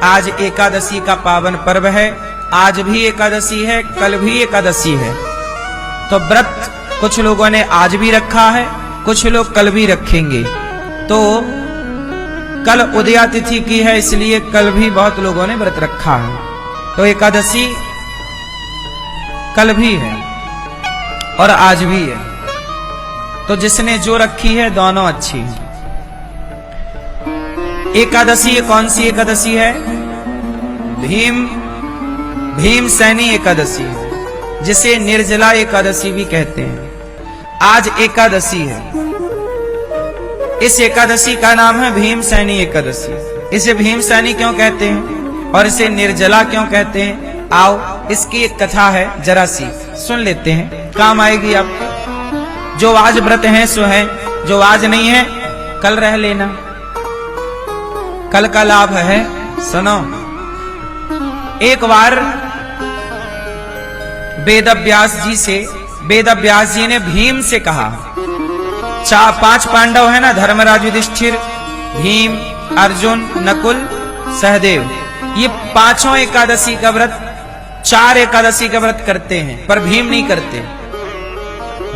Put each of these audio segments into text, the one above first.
आज एकादशी का पावन पर्व है। आज भी एकादशी है, कल भी एकादशी है। तो व्रत कुछ लोगों ने आज भी रखा है, कुछ लोग कल भी रखेंगे। तो कल उदया तिथि की है, इसलिए कल भी बहुत लोगों ने व्रत रखा है। तो एकादशी कल भी है और आज भी है। तो जिसने जो रखी है दोनों अच्छी है। एकादशी कौन सी एकादशी है? भीम सैनी एकादशी है, जिसे निर्जला एकादशी भी कहते हैं। आज एकादशी है। इस एकादशी का नाम है भीम सैनी एकादशी। इसे भीम सैनी क्यों कहते हैं और इसे निर्जला क्यों कहते हैं? आओ इसकी एक कथा है, जरा सी सुन लेते हैं, काम आएगी आपको। जो आज व्रत है सो है, जो आज नहीं है कल रह लेना, कल का लाभ है। सुनो, एक बार वेदव्यास जी ने भीम से कहा, 5 पांडव है ना, धर्मराज, युधिष्ठिर, भीम, अर्जुन, नकुल, सहदेव, ये पांचों एकादशी का व्रत, 4 एकादशी का व्रत करते हैं, पर भीम नहीं करते।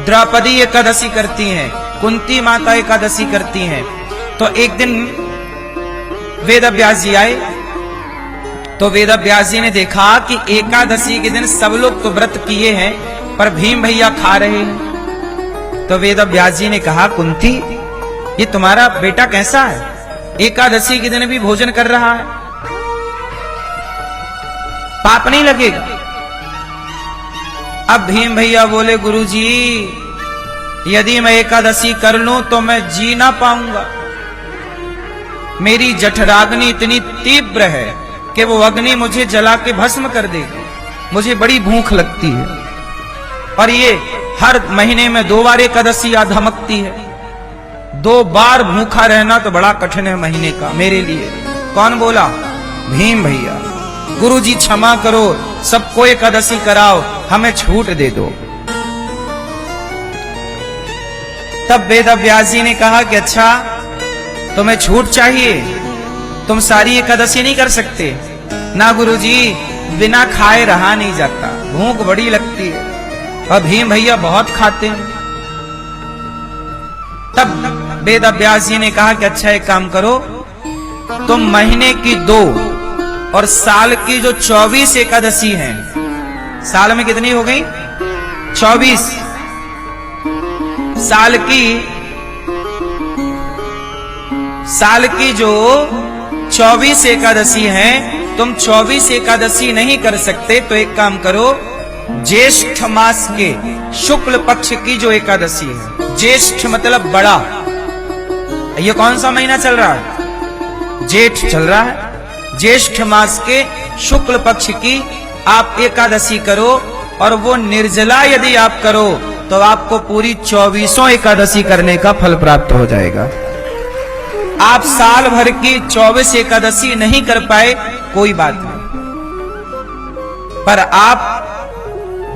द्रौपदी एकादशी करती हैं, कुंती माता एकादशी करती हैं। तो एक दिन वेदव्यास जी आए, तो वेदव्यास जी ने देखा कि एकादशी के दिन सब लोग तो व्रत किए हैं, पर भीम भैया खा रहे हैं। तो वेदव्यास जी ने कहा, कुंती, ये तुम्हारा बेटा कैसा है? एकादशी के दिन भी भोजन कर रहा है, पाप नहीं लगेगा? अब भीम भैया बोले, गुरुजी, यदि मैं एकादशी कर लूं तो मैं जी ना पाऊंगा। मेरी जठराग्नि इतनी तीव्र है कि वो अग्नि मुझे जला के भस्म कर देगी। मुझे बड़ी भूख लगती है, और ये हर महीने में 2 बार एकादशी आ धमकती है। 2 बार भूखा रहना तो बड़ा कठिन है महीने का मेरे लिए। कौन बोला? भीम भैया। गुरुजी क्षमा करो, सबको एकादशी कराओ, हमें छूट दे दो। तब वेदव्यास जी ने कहा कि अच्छा, तुम्हें छूट चाहिए, तुम सारी एकादशी नहीं कर सकते ना? गुरुजी, बिना खाए रहा नहीं जाता, भूख बड़ी लगती है, और भीम भैया बहुत खाते हैं। तब वेदव्यास जी ने कहा कि अच्छा, एक काम करो, तुम महीने की 2 और साल की जो 24 एकादशी हैं, साल में कितनी हो गई? 24। साल की जो 24 एकादशी हैं, तुम 24 एकादशी नहीं कर सकते, तो एक काम करो, ज्येष्ठ मास के शुक्ल पक्ष की जो एकादशी है, ज्येष्ठ मतलब बड़ा, ये कौन सा महीना चल रहा है? जेठ चल रहा है। ज्येष्ठ मास के शुक्ल पक्ष की आप एकादशी करो, और वो निर्जला यदि आप करो तो आपको पूरी 24 एकादशी करने का फल प्राप्त हो जाएगा। आप साल भर की 24 एकादशी नहीं कर पाए, कोई बात नहीं, पर आप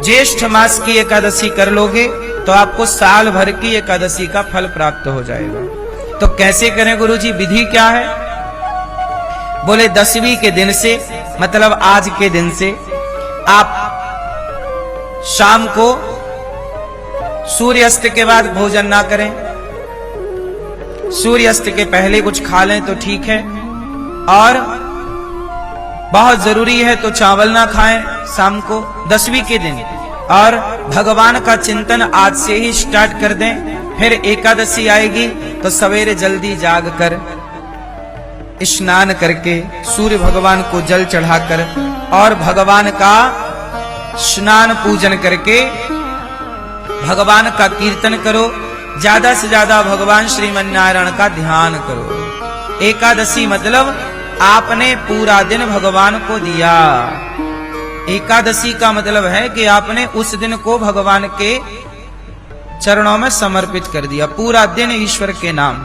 ज्येष्ठ मास की एकादशी कर लोगे तो आपको साल भर की एकादशी का फल प्राप्त हो जाएगा। तो कैसे करें गुरुजी, विधि क्या है? बोले 10वीं के दिन से, मतलब आज के दिन से, आप शाम को सूर्यास्त के बाद भोजन ना करें। सूर्यास्त के पहले कुछ खा लें तो ठीक है, और बहुत जरूरी है तो चावल ना खाएं शाम को 10वीं के दिन। और भगवान का चिंतन आज से ही स्टार्ट कर दें। फिर एकादशी आएगी तो सवेरे जल्दी जाग कर स्नान करके सूर्य भगवान को जल चढ़ाकर और भगवान का स्नान पूजन करके भगवान का कीर्तन करो। ज्यादा से ज्यादा भगवान श्रीमन नारायण का ध्यान करो। एकादशी मतलब आपने पूरा दिन भगवान को दिया। एकादशी का मतलब है कि आपने उस दिन को भगवान के चरणों में समर्पित कर दिया, पूरा दिन ईश्वर के नाम।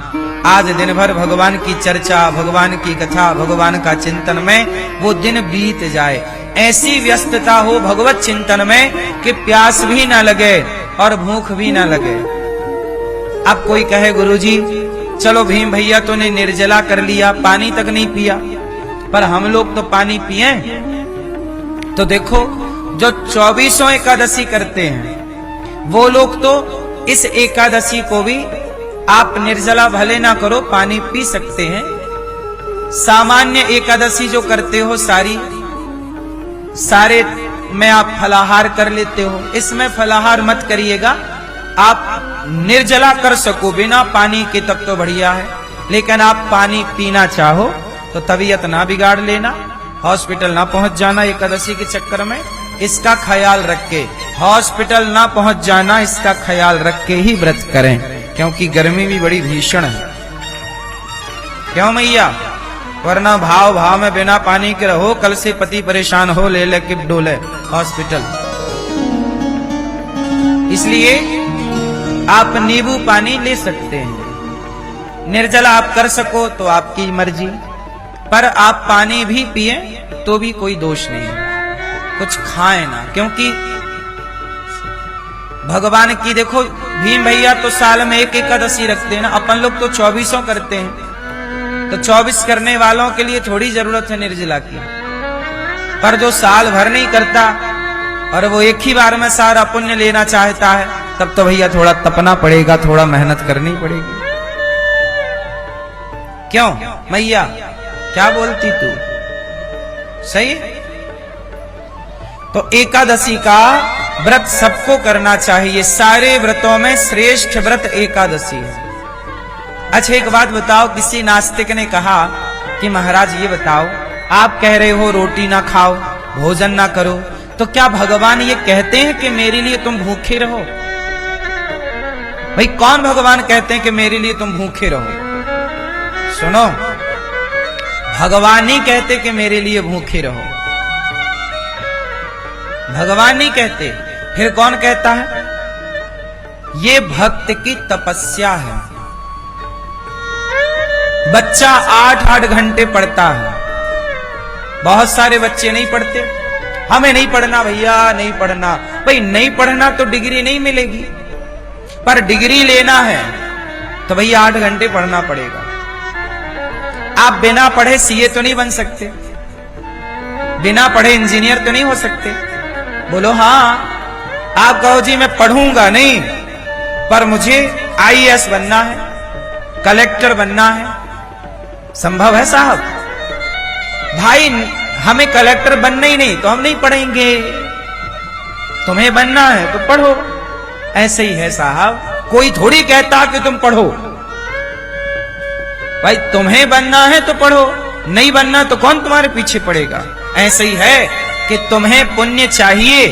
आज दिन भर भगवान की चर्चा, भगवान की कथा, भगवान का चिंतन में वो दिन बीत जाए। ऐसी व्यस्तता हो भगवत चिंतन में कि प्यास भी ना लगे और भूख भी ना लगे। अब कोई कहे गुरुजी चलो भीम भैया तूने निर्जला कर लिया, पानी तक नहीं पिया, पर हम लोग तो पानी पिए। तो देखो, जो 24 एकादशी करते हैं वो लोग तो इस एकादशी को भी आप निर्जला भले ना करो, पानी पी सकते हैं। सामान्य एकादशी जो करते हो सारे में आप फलाहार कर लेते हो, इसमें फलाहार मत करिएगा। आप निर्जला कर सको बिना पानी के तब तो बढ़िया है, लेकिन आप पानी पीना चाहो तो तबीयत ना बिगाड़ लेना, हॉस्पिटल ना पहुंच जाना एकादशी के चक्कर में, इसका ख्याल रख के। हॉस्पिटल ना पहुंच जाना, इसका ख्याल रख के ही व्रत करें, क्योंकि गर्मी भी बड़ी भीषण है। क्यों मैया? वरना भाव में बिना पानी के रहो, कल से पति परेशान हो, ले ले किप डोले हॉस्पिटल। इसलिए आप नींबू पानी ले सकते हैं, निर्जला आप कर सको तो आपकी मर्जी, पर आप पानी भी पिए तो भी कोई दोष नहीं है। कुछ खाएं ना, क्योंकि भगवान की देखो, भीम भैया तो साल में एक एकादशी रखते हैं ना, अपन लोग तो 24 करते हैं। तो 24 करने वालों के लिए थोड़ी जरूरत है निर्जला की, पर जो साल भर नहीं करता और वो एक ही बार में सारा पुण्य लेना चाहता है, तब तो भैया थोड़ा तपना पड़ेगा, थोड़ा मेहनत करनी पड़ेगी। क्यों मैया, क्या बोलती तू? सही। तो एकादशी का व्रत सबको करना चाहिए, सारे व्रतों में श्रेष्ठ व्रत एकादशी है। अच्छा एक बात बताओ, किसी नास्तिक ने कहा कि महाराज ये बताओ, आप कह रहे हो रोटी ना खाओ, भोजन ना करो, तो क्या भगवान ये कहते हैं कि मेरे लिए तुम भूखे रहो? भाई कौन भगवान कहते हैं कि मेरे लिए तुम भूखे रहो? सुनो, भगवान नहीं कहते कि मेरे लिए भूखे रहो, भगवान नहीं कहते। फिर कौन कहता है? ये भक्त की तपस्या है। बच्चा 8-8 घंटे पढ़ता है, बहुत सारे बच्चे नहीं पढ़ते। हमें नहीं पढ़ना भैया, नहीं पढ़ना। भाई नहीं पढ़ना तो डिग्री नहीं मिलेगी, पर डिग्री लेना है तो भैया 8 घंटे पढ़ना पड़ेगा। आप बिना पढ़े सीए तो नहीं बन सकते, बिना पढ़े इंजीनियर तो नहीं हो सकते। बोलो हाँ। आप कहो जी मैं पढ़ूंगा नहीं, पर मुझे आईएएस बनना है, कलेक्टर बनना है, संभव है साहब? भाई हमें कलेक्टर बनना ही नहीं तो हम नहीं पढ़ेंगे, तुम्हें बनना है तो पढ़ो। ऐसे ही है साहब, कोई थोड़ी कहता कि तुम पढ़ो। भाई तुम्हें बनना है तो पढ़ो, नहीं बनना तो कौन तुम्हारे पीछे पड़ेगा। ऐसे ही है कि तुम्हें पुण्य चाहिए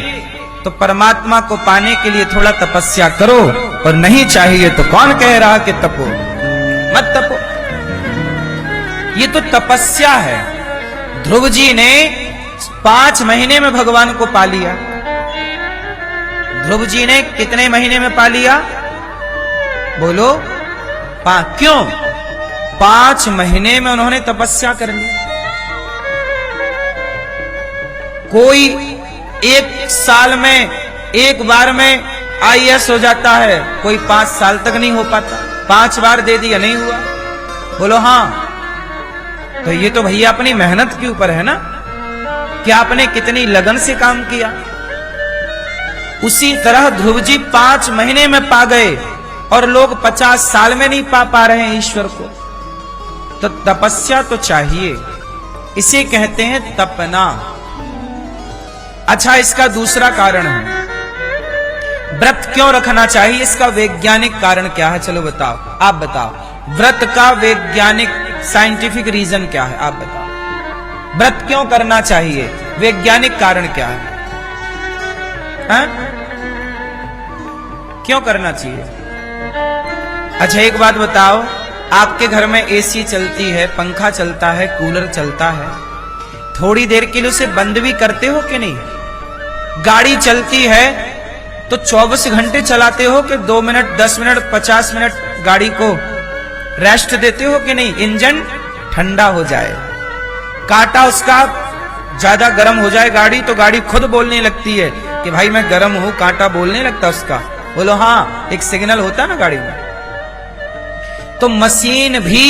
तो परमात्मा को पाने के लिए थोड़ा तपस्या करो, और नहीं चाहिए तो कौन कह रहा कि तपो, मत तपो। ये तो तपस्या है। ध्रुव जी ने 5 महीने में भगवान को पा लिया। ध्रुव जी ने कितने महीने में पा लिया? बोलो। क्यों? 5 महीने में उन्होंने तपस्या कर ली। कोई 1 साल में, एक बार में आईएएस हो जाता है, कोई 5 साल तक नहीं हो पाता। 5 बार दे दिया, नहीं हुआ। बोलो हाँ। तो ये तो भैया अपनी मेहनत के ऊपर है ना, कि आपने कितनी लगन से काम किया। उसी तरह ध्रुव जी 5 महीने में पा गए, और लोग 50 साल में नहीं पा रहे हैं ईश्वर को। तो तपस्या तो चाहिए, इसे कहते हैं तपना। अच्छा, इसका दूसरा कारण है, व्रत क्यों रखना चाहिए, इसका वैज्ञानिक कारण क्या है? चलो बताओ, आप बताओ। व्रत का वैज्ञानिक साइंटिफिक रीजन क्या है? आप बताओ। व्रत क्यों करना चाहिए, वैज्ञानिक कारण क्या है? क्यों करना चाहिए? अच्छा एक बात बताओ, आपके घर में एसी चलती है, पंखा चलता है, कूलर चलता है, थोड़ी देर के लिए उसे बंद भी करते हो कि नहीं? गाड़ी चलती है तो 24 घंटे चलाते हो कि 2 मिनट, 10 मिनट, 50 मिनट गाड़ी को रेस्ट देते हो कि नहीं? इंजन ठंडा हो जाए, काटा उसका ज्यादा गर्म हो जाए गाड़ी, तो गाड़ी खुद बोलने लगती है कि भाई मैं गर्म हूं, कांटा बोलने लगता उसका। बोलो हाँ, एक सिग्नल होता है ना गाड़ी में। तो मशीन भी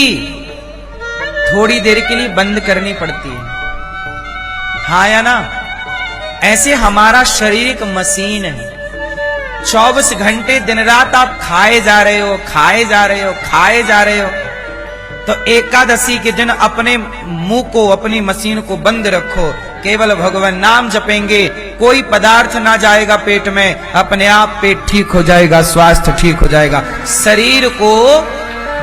थोड़ी देर के लिए बंद करनी पड़ती है। हाँ या ना? ऐसे हमारा शरीर एक मशीन है। 24 घंटे दिन रात आप खाए जा रहे हो, खाए जा रहे हो, खाए जा रहे हो। तो एकादशी के दिन अपने मुंह को, अपनी मशीन को बंद रखो, केवल भगवान नाम जपेंगे, कोई पदार्थ ना जाएगा पेट में, अपने आप पेट ठीक हो जाएगा, स्वास्थ्य ठीक हो जाएगा, शरीर को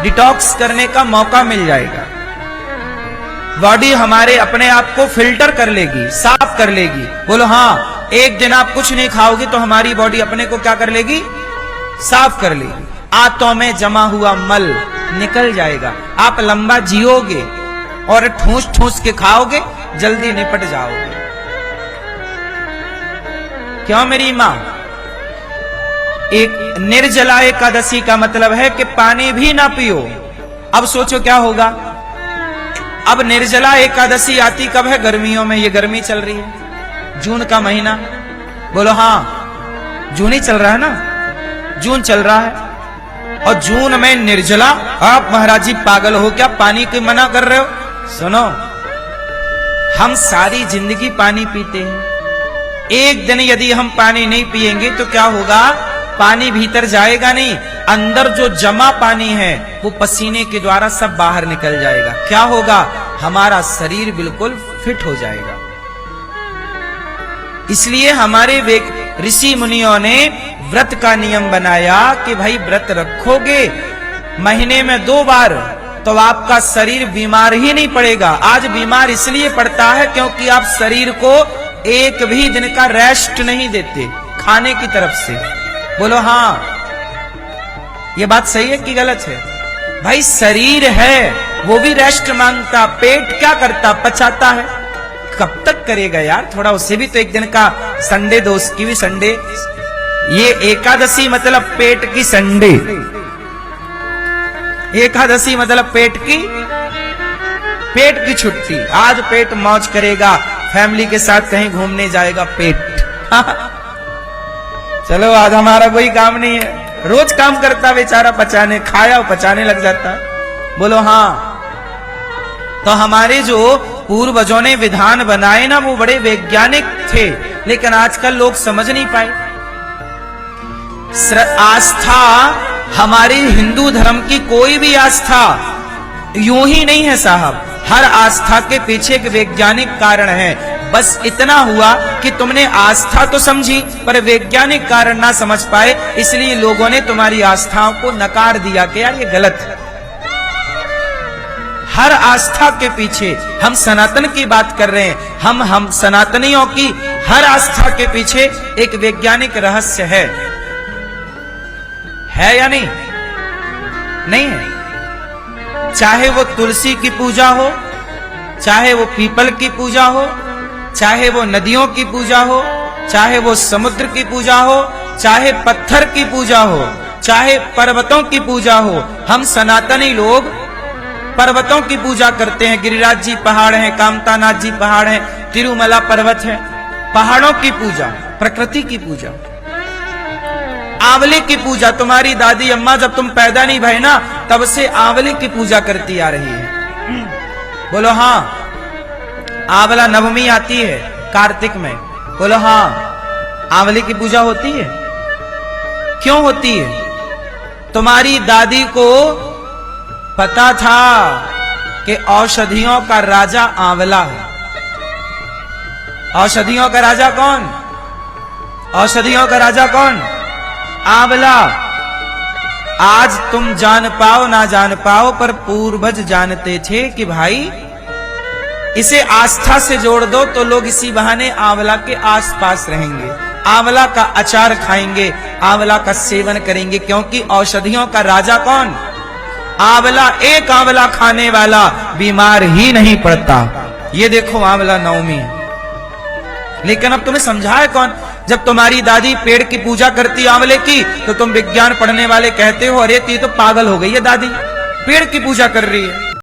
डिटॉक्स करने का मौका मिल जाएगा। बॉडी हमारे अपने आप को फिल्टर कर लेगी, साफ कर लेगी। बोलो हाँ, एक दिन आप कुछ नहीं खाओगे तो हमारी बॉडी अपने को क्या कर लेगी? साफ कर लेगी। आंतों में जमा हुआ मल निकल जाएगा, आप लंबा जियोगे और ठूस ठूस के खाओगे, जल्दी निपट जाओगे। क्यों मेरी मां? एक निर्जला एकादशी का मतलब है कि पानी भी ना पियो। अब सोचो क्या होगा। अब निर्जला एकादशी आती कब है? गर्मियों में। ये गर्मी चल रही है, जून का महीना। बोलो हाँ, जून ही चल रहा है ना, जून चल रहा है। और जून में निर्जला, आप महाराज जी पागल हो क्या? पानी को मना कर रहे हो? सुनो, हम सारी जिंदगी पानी पीते हैं। एक दिन यदि हम पानी नहीं पिएंगे तो क्या होगा? पानी भीतर जाएगा नहीं, अंदर जो जमा पानी है वो पसीने के द्वारा सब बाहर निकल जाएगा। क्या होगा? हमारा शरीर बिल्कुल फिट हो जाएगा। इसलिए हमारे ऋषि मुनियों ने व्रत का नियम बनाया कि भाई व्रत रखोगे महीने में 2 बार तो आपका शरीर बीमार ही नहीं पड़ेगा। आज बीमार इसलिए पड़ता है क्योंकि आप शरीर को एक भी दिन का रेस्ट नहीं देते खाने की तरफ से। बोलो हाँ, ये बात सही है कि गलत है? भाई शरीर है वो भी रेस्ट मांगता, पेट क्या करता? पचाता है। कब तक करेगा यार? थोड़ा उसे भी तो एक दिन का संडे दो, उसकी भी संडे। ये एकादशी मतलब पेट की संडे, एकादशी मतलब पेट की छुट्टी। आज पेट मौज करेगा, फैमिली के साथ कहीं घूमने जाएगा पेट। चलो आज हमारा कोई काम नहीं है, रोज काम करता बेचारा पचाने, खाया पचाने लग जाता। बोलो हाँ। तो हमारे जो पूर्वजों ने विधान बनाए ना वो बड़े वैज्ञानिक थे, लेकिन आजकल लोग समझ नहीं पाए। आस्था, हमारी हिंदू धर्म की कोई भी आस्था यूं ही नहीं है साहब। हर आस्था के पीछे एक वैज्ञानिक कारण है। बस इतना हुआ कि तुमने आस्था तो समझी पर वैज्ञानिक कारण ना समझ पाए, इसलिए लोगों ने तुम्हारी आस्थाओं को नकार दिया कि यार ये गलत है। हर आस्था के पीछे, हम सनातन की बात कर रहे हैं, हम सनातनियों की हर आस्था के पीछे एक वैज्ञानिक रहस्य है या नहीं? नहीं है। चाहे वो तुलसी की पूजा हो, चाहे वो पीपल की पूजा हो, चाहे वो नदियों की पूजा हो, चाहे वो समुद्र की पूजा हो, चाहे पत्थर की पूजा हो, चाहे पर्वतों की पूजा हो, हम सनातनी लोग पर्वतों की पूजा करते हैं। गिरिराज जी पहाड़ हैं, कामतानाथ जी पहाड़ हैं, तिरुमला पर्वत है। पहाड़ों की पूजा, प्रकृति की पूजा। आंवले की पूजा, तुम्हारी दादी अम्मा जब तुम पैदा नहीं भय ना तब से आंवले की पूजा करती आ रही है। बोलो हाँ। आंवला नवमी आती है कार्तिक में। बोलो हाँ, आंवले की पूजा होती है। क्यों होती है? तुम्हारी दादी को पता था कि औषधियों का राजा आंवला है। औषधियों का राजा कौन? औषधियों का राजा कौन? आंवला। आज तुम जान पाओ ना जान पाओ पर पूर्वज जानते थे कि भाई इसे आस्था से जोड़ दो तो लोग इसी बहाने आंवला के आसपास रहेंगे, आंवला का अचार खाएंगे, आंवला का सेवन करेंगे, क्योंकि औषधियों का राजा कौन? आंवला। एक आंवला खाने वाला बीमार ही नहीं पड़ता। ये देखो आंवला नवमी है। लेकिन अब तुम्हें समझाए कौन? जब तुम्हारी दादी पेड़ की पूजा करती आंवले की तो तुम विज्ञान पढ़ने वाले कहते हो अरे ये तो पागल हो गई है दादी, पेड़ की पूजा कर रही है।